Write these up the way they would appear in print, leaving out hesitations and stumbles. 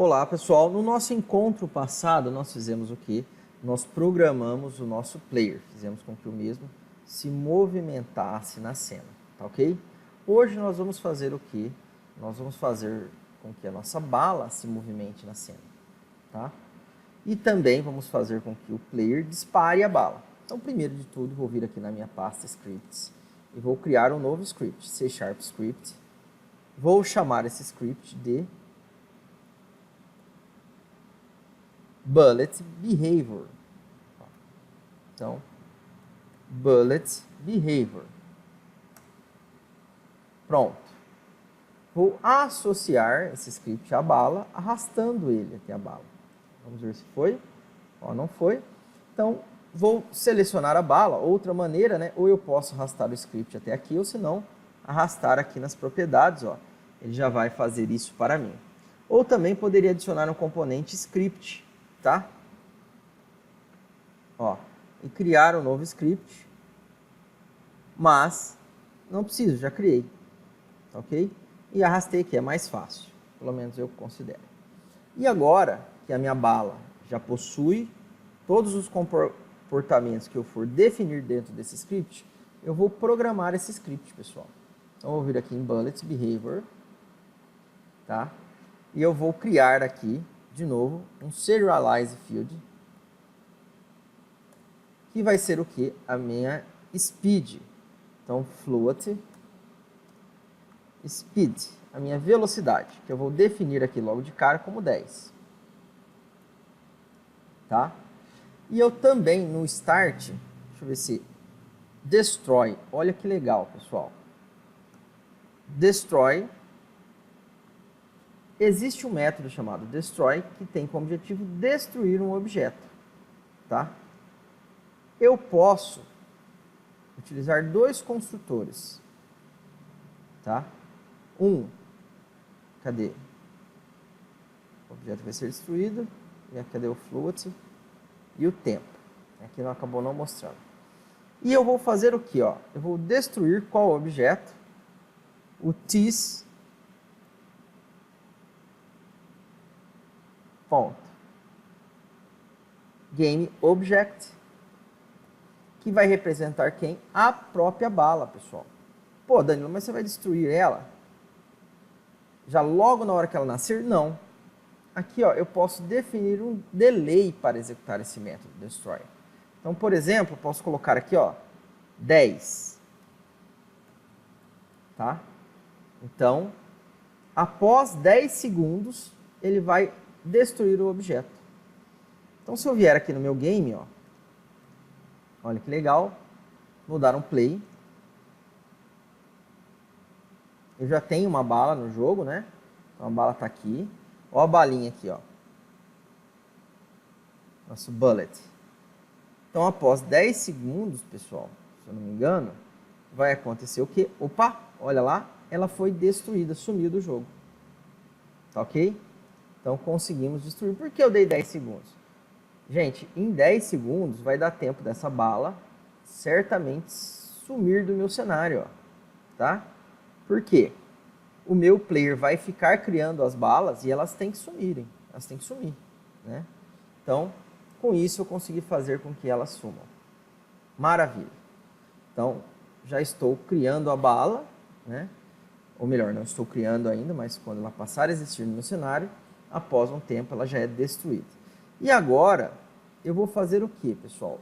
Olá pessoal, no nosso encontro passado nós fizemos o que? Nós programamos o nosso player, fizemos com que o mesmo se movimentasse na cena, tá ok? Hoje nós vamos fazer o que? Nós vamos fazer com que a nossa bala se movimente na cena, tá? E também vamos fazer com que o player dispare a bala. Então primeiro de tudo vou vir aqui na minha pasta scripts e vou criar um novo script, C# script. Vou chamar esse script de bullet behavior. Então, bullet behavior. Pronto. Vou associar esse script à bala, arrastando ele até a bala. Vamos ver se foi. Ó, não foi. Então, vou selecionar a bala. Outra maneira, né? Ou eu posso arrastar o script até aqui, ou se não, arrastar aqui nas propriedades, ó. Ele já vai fazer isso para mim. Ou também poderia adicionar um componente script, tá? Ó, e criar um novo script, mas não preciso, já criei, tá ok? E arrastei aqui, é mais fácil, pelo menos eu considero. E agora que a minha bala já possui todos os comportamentos que eu for definir dentro desse script, eu vou programar esse script, pessoal. Então, eu vou vir aqui em Bullet Behavior, tá? E eu vou criar aqui, de novo, um Serialize Field, que vai ser o que? A minha Speed. Então, Float Speed, a minha velocidade, que eu vou definir aqui logo de cara como 10. Tá? E eu também, no Start, deixa eu ver se... Destroy, olha que legal, pessoal. Destroy. Existe um método chamado Destroy, que tem como objetivo destruir um objeto. Tá? Eu posso utilizar dois construtores. Tá? Cadê? O objeto vai ser destruído. E cadê o float? E o tempo. Aqui não acabou não mostrando. E eu vou fazer o que? Ó? Eu vou destruir qual objeto? O this. Ponto. Game object, que vai representar quem? A própria bala, pessoal. Pô, Danilo, mas você vai destruir ela? Já logo na hora que ela nascer? Não. Aqui, ó, eu posso definir um delay para executar esse método destroy. Então, por exemplo, eu posso colocar aqui, ó, 10. Tá? Então, após 10 segundos, ele vai destruir o objeto. Então, se eu vier aqui no meu game, ó, olha que legal, vou dar um play. Eu já tenho uma bala no jogo, né? Então, a bala está aqui. Ó a balinha aqui, ó. Nosso bullet. Então, após 10 segundos, pessoal, se eu não me engano, vai acontecer o quê? Opa, olha lá, ela foi destruída, sumiu do jogo. Tá ok? Então, conseguimos destruir. Por que eu dei 10 segundos? Gente, em 10 segundos vai dar tempo dessa bala certamente sumir do meu cenário, ó, tá? Por quê? O meu player vai ficar criando as balas e elas têm que sumirem, elas têm que sumir, né? Então, com isso eu consegui fazer com que elas sumam. Maravilha. Então, já estou criando a bala, né? Ou melhor, não estou criando ainda, mas quando ela passar a existir no meu cenário, após um tempo ela já é destruída. E agora, eu vou fazer o que, pessoal?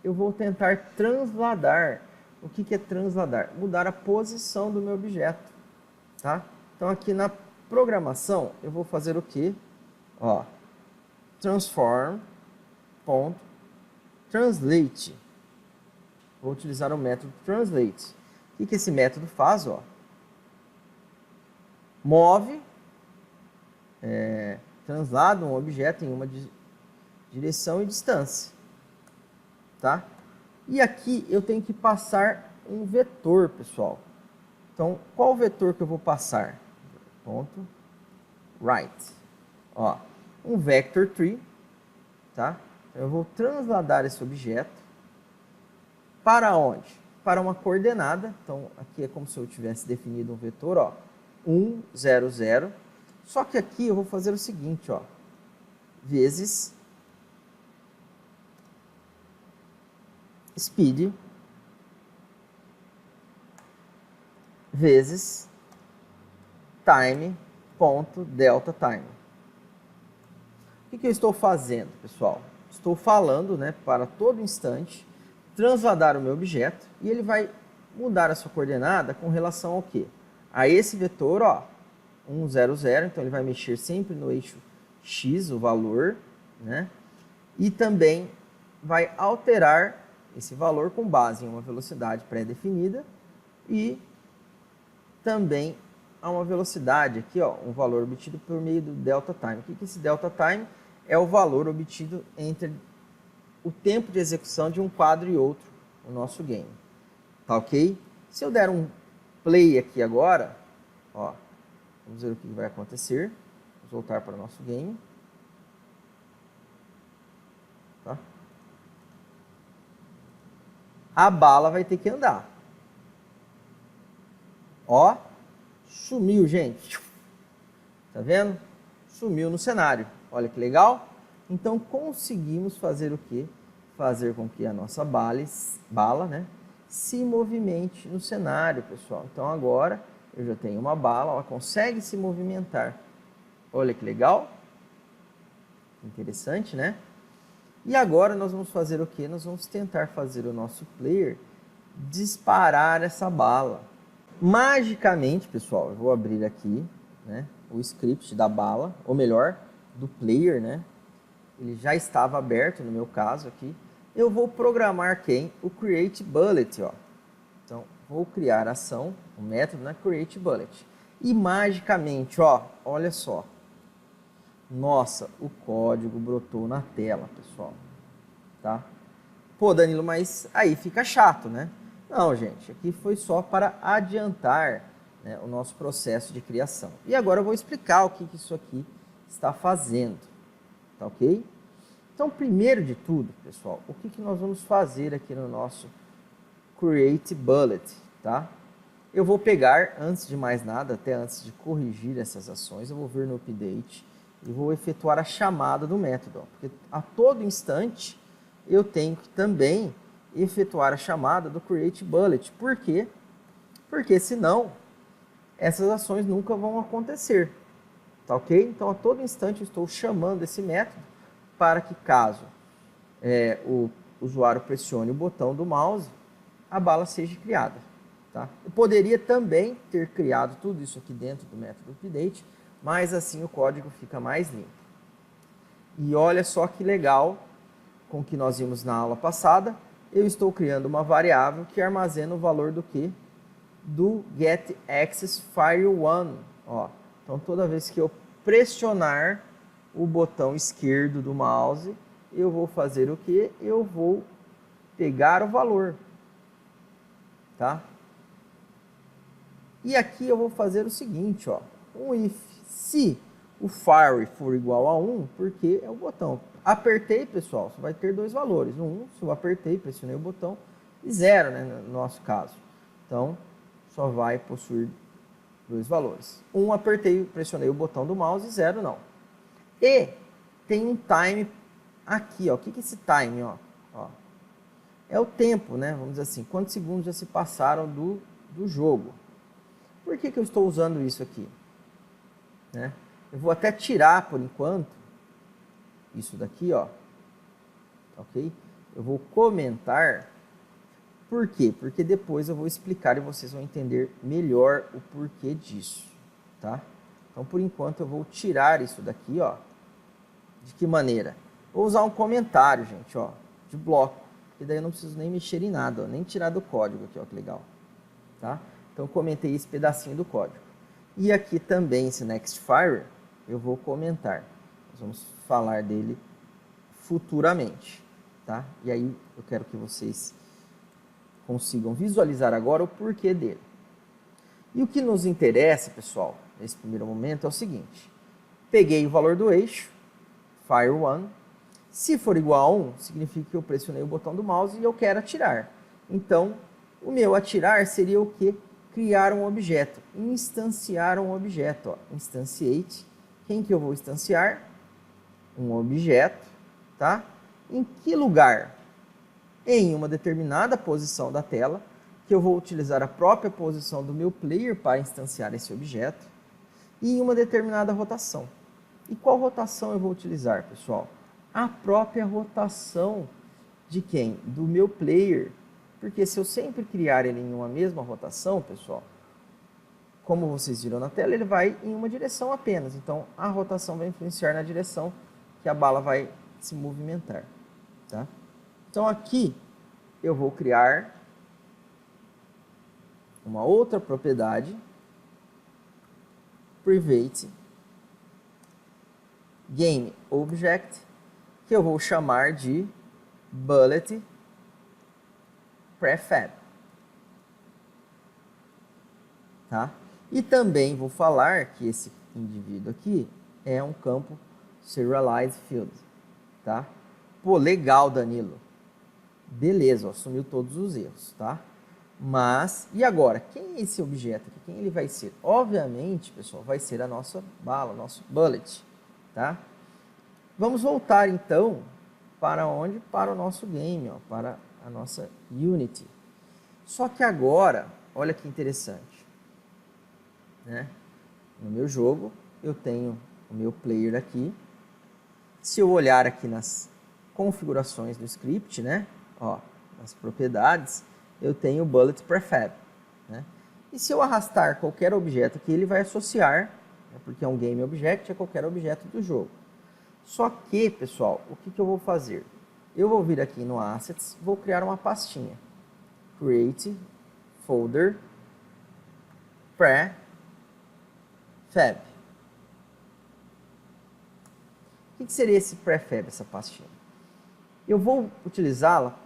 Eu vou tentar transladar. O que é transladar? Mudar a posição do meu objeto. Tá? Então, aqui na programação, eu vou fazer o que? Ó, transform.translate. Vou utilizar o método translate. O que esse método faz? Ó? Move, translada um objeto em uma direção e distância. Tá? E aqui eu tenho que passar um vetor, pessoal. Então, qual vetor que eu vou passar? Ponto right. Ó, um vector tree, tá? Eu vou transladar esse objeto para onde? Para uma coordenada. Então, aqui é como se eu tivesse definido um vetor, ó, 1, 0, 0, Só que aqui eu vou fazer o seguinte, ó, vezes speed vezes time ponto delta time. O que eu estou fazendo, pessoal? Estou falando, né, para todo instante transladar o meu objeto e ele vai mudar a sua coordenada com relação ao quê? A esse vetor, ó, 1, 0, 0, então ele vai mexer sempre no eixo x, o valor, né? E também vai alterar esse valor com base em uma velocidade pré-definida e também a uma velocidade aqui, ó, um valor obtido por meio do delta time. O que é esse delta time? É o valor obtido entre o tempo de execução de um quadro e outro no nosso game. Tá ok? Se eu der um play aqui agora, ó, vamos ver o que vai acontecer. Vamos voltar para o nosso game. Tá? A bala vai ter que andar. Ó, sumiu, gente. Tá vendo? Sumiu no cenário. Olha que legal. Então, conseguimos fazer o quê? Fazer com que a nossa bala, né, se movimente no cenário, pessoal. Então, agora, eu já tenho uma bala, ela consegue se movimentar. Olha que legal. Interessante, né? E agora, nós vamos fazer o quê? Nós vamos tentar fazer o nosso player disparar essa bala. Magicamente, pessoal, eu vou abrir aqui, né, o script da bala, ou melhor, do player, né? Ele já estava aberto no meu caso aqui. Eu vou programar quem? O create bullet, ó. Então, vou criar a ação, o método, né, create bullet. E magicamente, ó, olha só. Nossa, o código brotou na tela, pessoal. Tá? Pô, Danilo, mas aí fica chato, né? Não, gente, aqui foi só para adiantar, né, o nosso processo de criação. E agora eu vou explicar o que isso aqui está fazendo. Tá ok? Então, primeiro de tudo, pessoal, o que nós vamos fazer aqui no nosso Create Bullet, tá? Eu vou pegar, antes de mais nada, até antes de corrigir essas ações, eu vou vir no Update e vou efetuar a chamada do método, ó, porque a todo instante eu tenho que também efetuar a chamada do Create Bullet. Por quê? Porque senão essas ações nunca vão acontecer. Tá ok? Então, a todo instante eu estou chamando esse método para que, caso o usuário pressione o botão do mouse, a bala seja criada. Tá? Eu poderia também ter criado tudo isso aqui dentro do método update, mas assim o código fica mais limpo. E olha só que legal, com o que nós vimos na aula passada, eu estou criando uma variável que armazena o valor do quê? Do getAccessFire1. Ó. Então, toda vez que eu pressionar o botão esquerdo do mouse, eu vou fazer o quê? Eu vou pegar o valor. Tá? E aqui eu vou fazer o seguinte, ó, um if. Se o fire for igual a 1, porque é o botão. Apertei, pessoal, só vai ter dois valores. 1, se eu apertei, pressionei o botão, e 0, né, no nosso caso. Então, só vai possuir dois valores. 1, apertei, pressionei o botão do mouse, 0 não. E tem um time aqui, ó. O que é esse time, ó? É o tempo, né? Vamos dizer assim, quantos segundos já se passaram do jogo. Por que eu estou usando isso aqui? Né? Eu vou até tirar, por enquanto, isso daqui, ó. Ok? Eu vou comentar. Por quê? Porque depois eu vou explicar e vocês vão entender melhor o porquê disso, tá? Então, por enquanto, eu vou tirar isso daqui, ó. De que maneira? Vou usar um comentário, gente, ó, de bloco. E daí eu não preciso nem mexer em nada, ó, nem tirar do código aqui, ó, que legal. Tá? Então, eu comentei esse pedacinho do código. E aqui também, esse NextFire, eu vou comentar. Nós vamos falar dele futuramente, tá? E aí, eu quero que vocês consigam visualizar agora o porquê dele. E o que nos interessa, pessoal, nesse primeiro momento é o seguinte. Peguei o valor do eixo, fire1. Se for igual a 1, significa que eu pressionei o botão do mouse e eu quero atirar. Então, o meu atirar seria o quê? Criar um objeto, instanciar um objeto. Ó. Instantiate quem que eu vou instanciar? Um objeto, tá? Em que lugar? Em uma determinada posição da tela, que eu vou utilizar a própria posição do meu player para instanciar esse objeto, e em uma determinada rotação. E qual rotação eu vou utilizar, pessoal? A própria rotação de quem? Do meu player. Porque se eu sempre criar ele em uma mesma rotação, pessoal, como vocês viram na tela, ele vai em uma direção apenas. Então, a rotação vai influenciar na direção que a bala vai se movimentar. Tá? Então, aqui eu vou criar uma outra propriedade, private game object, que eu vou chamar de bullet prefab. Tá? E também vou falar que esse indivíduo aqui é um campo serialized field. Tá? Pô, legal, Danilo. Beleza, ó, assumiu todos os erros, tá? Mas, e agora? Quem é esse objeto aqui? Quem ele vai ser? Obviamente, pessoal, vai ser a nossa bala, o nosso bullet, tá? Vamos voltar, então, para onde? Para o nosso game, ó, para a nossa Unity. Só que agora, olha que interessante, né? No meu jogo, eu tenho o meu player aqui. Se eu olhar aqui nas configurações do script, né? Ó, nas propriedades, eu tenho o bullet prefab, né? E se eu arrastar qualquer objeto aqui, ele vai associar, né, porque é um game object, a qualquer objeto do jogo. Só que, pessoal, o que eu vou fazer? Eu vou vir aqui no Assets, vou criar uma pastinha. Create folder prefab. O que seria esse prefab, essa pastinha? Eu vou utilizá-la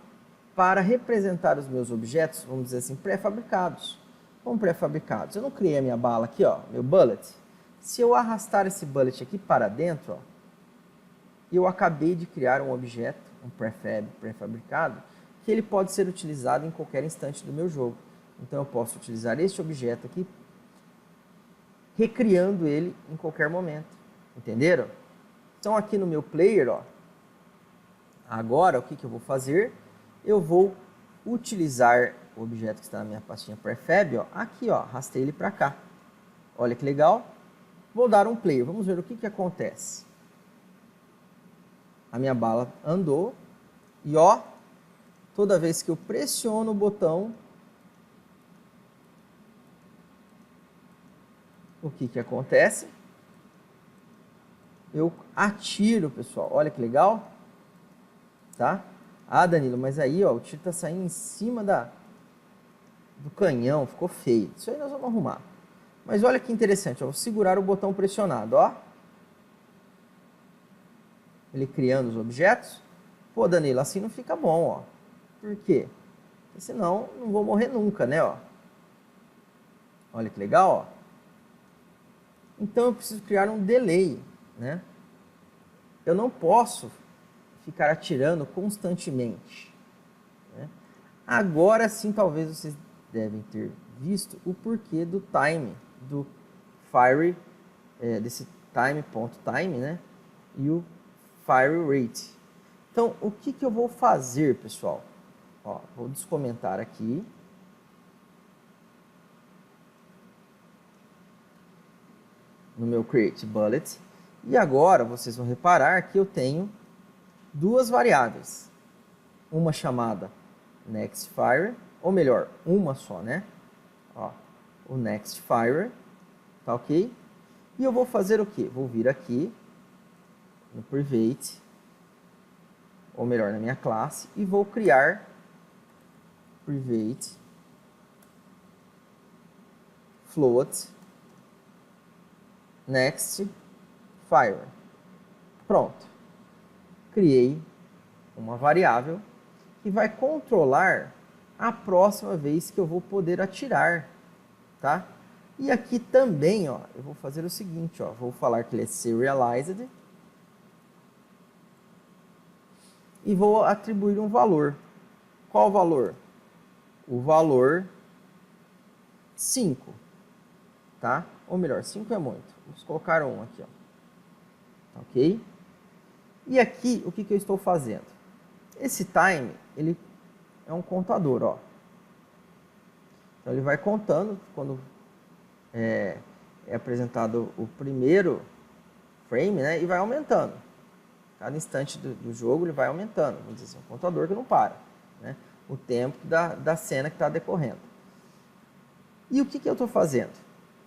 para representar os meus objetos, vamos dizer assim, pré-fabricados. Como pré-fabricados? Eu não criei a minha bala aqui, ó, meu bullet. Se eu arrastar esse bullet aqui para dentro, ó, eu acabei de criar um objeto, um prefab, pré-fabricado, que ele pode ser utilizado em qualquer instante do meu jogo. Então eu posso utilizar este objeto aqui, recriando ele em qualquer momento. Entenderam? Então aqui no meu player, ó, agora o que eu vou fazer? Eu vou utilizar o objeto que está na minha pastinha prefab, ó, aqui, ó, arrastei ele para cá. Olha que legal. Vou dar um play, vamos ver o que acontece. A minha bala andou e, ó, toda vez que eu pressiono o botão, o que acontece? Eu atiro, pessoal. Olha que legal. Tá? Ah, Danilo, mas aí, ó, o tiro tá saindo em cima do canhão, ficou feio. Isso aí nós vamos arrumar. Mas olha que interessante, ó, vou segurar o botão pressionado, ó. Ele criando os objetos. Pô, Danilo, assim não fica bom, ó. Por quê? Porque senão não vou morrer nunca, né, ó. Olha que legal, ó. Então eu preciso criar um delay, né? Eu não posso ficar atirando constantemente, né? Agora sim, talvez vocês devem ter visto o porquê do time, do fire, desse time.time, né? E o fire rate. Então, o que eu vou fazer, pessoal? Ó, vou descomentar aqui. No meu create bullet. E agora vocês vão reparar que eu tenho duas variáveis. Uma chamada next fire, ou melhor, uma só, né? Ó, o next fire, tá ok? E eu vou fazer o quê? Vou vir aqui no private, ou melhor, na minha classe, e vou criar private float next fire. Pronto. Criei uma variável que vai controlar a próxima vez que eu vou poder atirar, tá? E aqui também, ó, eu vou fazer o seguinte, ó, vou falar que ele é serialized e vou atribuir um valor. Qual valor? O valor 5, tá? Ou melhor, 5 é muito. Vamos colocar 1 aqui, ó. ok? E aqui, o que eu estou fazendo? Esse time, ele é um contador, ó. Então, ele vai contando quando é apresentado o primeiro frame, né? E vai aumentando. Cada instante do jogo, ele vai aumentando. Vamos dizer assim, um contador que não para, né? O tempo da cena que está decorrendo. E o que eu estou fazendo?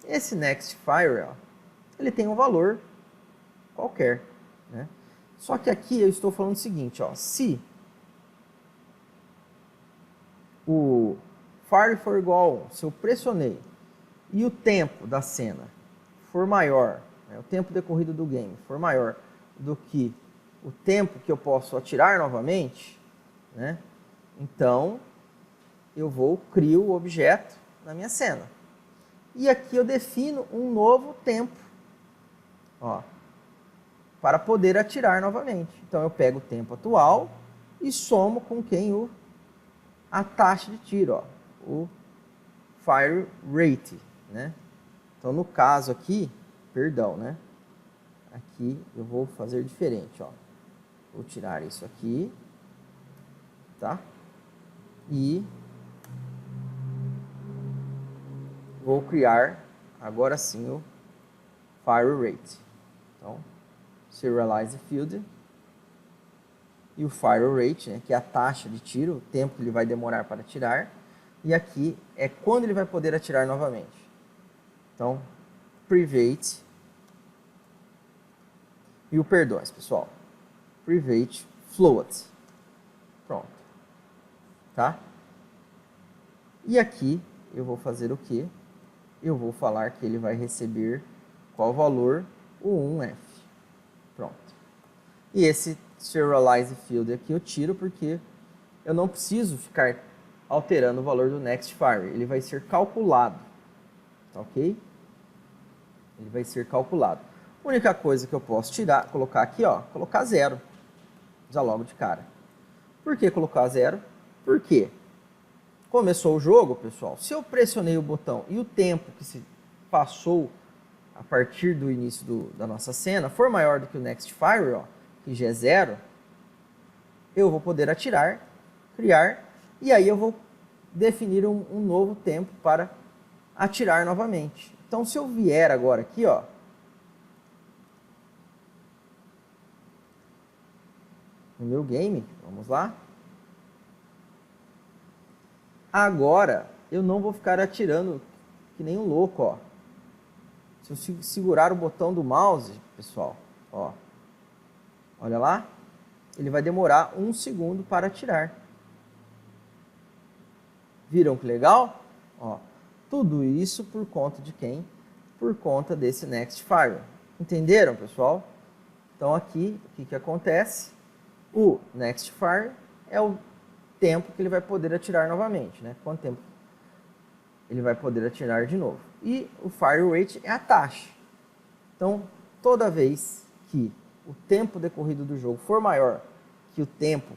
Esse next fire, ó, ele tem um valor qualquer, né? Só que aqui eu estou falando o seguinte, ó, se o fire for igual a 1, se eu pressionei e o tempo da cena for maior, né, o tempo decorrido do game for maior do que o tempo que eu posso atirar novamente, né, então eu crio o objeto na minha cena. E aqui eu defino um novo tempo, ó, para poder atirar novamente. Então eu pego o tempo atual e somo com quem a taxa de tiro, ó, o fire rate, né? Então no caso aqui, perdão, né? Aqui eu vou fazer diferente, ó. Vou tirar isso aqui, tá? E vou criar agora sim o fire rate. Então, serialize field e o fire rate, né, que é a taxa de tiro, o tempo que ele vai demorar para atirar. E aqui é quando ele vai poder atirar novamente. Então, private e o perdões, pessoal. Private float. Pronto. Tá? E aqui eu vou fazer o quê? Eu vou falar que ele vai receber qual valor? O 1F. Pronto. E esse serialize field aqui eu tiro porque eu não preciso ficar alterando o valor do next fire. Ele vai ser calculado. Tá ok? Ele vai ser calculado. A única coisa que eu posso tirar, colocar aqui, ó, colocar 0. Já logo de cara. Por que colocar 0? Porque começou o jogo, pessoal, se eu pressionei o botão e o tempo que se passou a partir do início da nossa cena for maior do que o next fire, ó, que já é 0, eu vou poder atirar, criar, e aí eu vou definir um novo tempo para atirar novamente. Então, se eu vier agora aqui, ó, no meu game, vamos lá. Agora, eu não vou ficar atirando que nem um louco, ó. Se eu segurar o botão do mouse, pessoal, ó, olha lá, ele vai demorar 1 segundo para atirar. Viram que legal? Ó, tudo isso por conta de quem? Por conta desse next fire. Entenderam, pessoal? Então aqui, o que acontece? O next fire é o tempo que ele vai poder atirar novamente, né? Quanto tempo ele vai poder atirar de novo. E o fire rate é a taxa. Então, toda vez que o tempo decorrido do jogo for maior que o tempo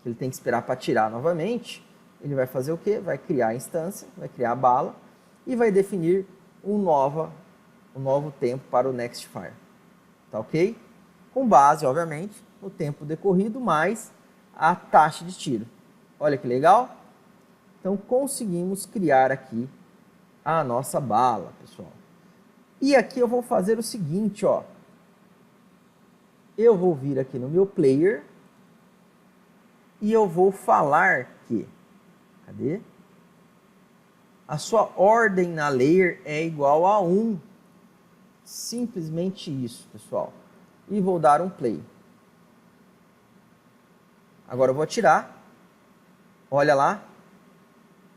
que ele tem que esperar para atirar novamente, ele vai fazer o quê? Vai criar a instância, vai criar a bala e vai definir um novo tempo para o next fire. Tá ok? Com base, obviamente, no tempo decorrido mais a taxa de tiro. Olha que legal? Então, conseguimos criar aqui a nossa bala, pessoal. E aqui eu vou fazer o seguinte, ó. Eu vou vir aqui no meu player e eu vou falar que, cadê? A sua ordem na layer é igual a 1. Simplesmente isso, pessoal. E vou dar um play. Agora eu vou atirar. Olha lá.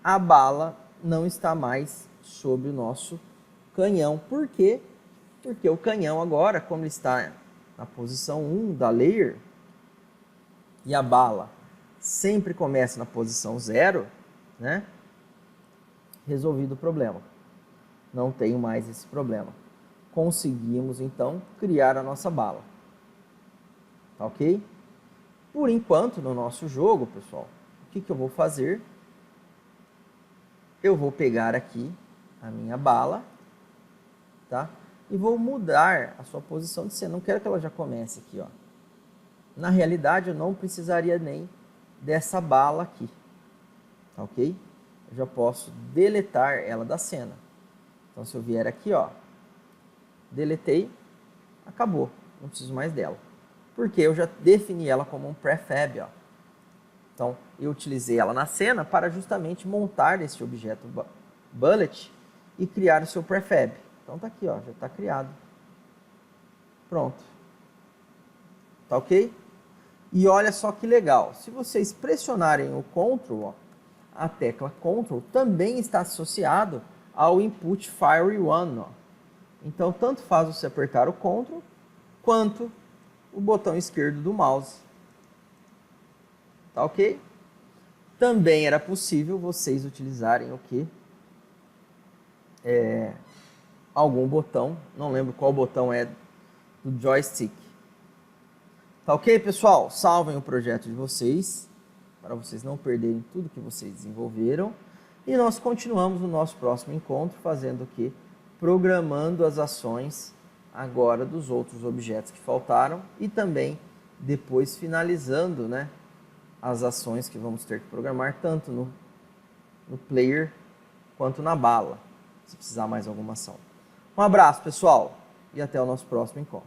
A bala não está mais sobre o nosso canhão. Por quê? Porque o canhão agora, como ele está na posição 1 da layer, e a bala sempre começa na posição 0, né? Resolvido o problema. Não tenho mais esse problema. Conseguimos, então, criar a nossa bala. Tá ok? Por enquanto, no nosso jogo, pessoal, o que eu vou fazer? Eu vou pegar aqui a minha bala, tá? e vou mudar a sua posição de cena. Não quero que ela já comece aqui, ó. Na realidade, eu não precisaria nem dessa bala aqui, tá ok? Eu já posso deletar ela da cena. Então, se eu vier aqui, ó, deletei, acabou, não preciso mais dela. Porque eu já defini ela como um prefab, ó. Então, eu utilizei ela na cena para justamente montar esse objeto bullet e criar o seu prefab. Então, tá aqui, ó, já está criado. Pronto. Tá ok? E olha só que legal, se vocês pressionarem o Ctrl, ó, a tecla Ctrl também está associado ao input Fire 1. Ó. Então, tanto faz você apertar o Ctrl quanto o botão esquerdo do mouse. Tá ok? Também era possível vocês utilizarem o quê? Algum botão, não lembro qual botão é do joystick. Tá ok, pessoal? Salvem o projeto de vocês, para vocês não perderem tudo que vocês desenvolveram. E nós continuamos no nosso próximo encontro, fazendo o quê? Programando as ações agora dos outros objetos que faltaram e também depois finalizando, né, as ações que vamos ter que programar tanto no player quanto na bala, se precisar mais alguma ação. Um abraço, pessoal, e até o nosso próximo encontro.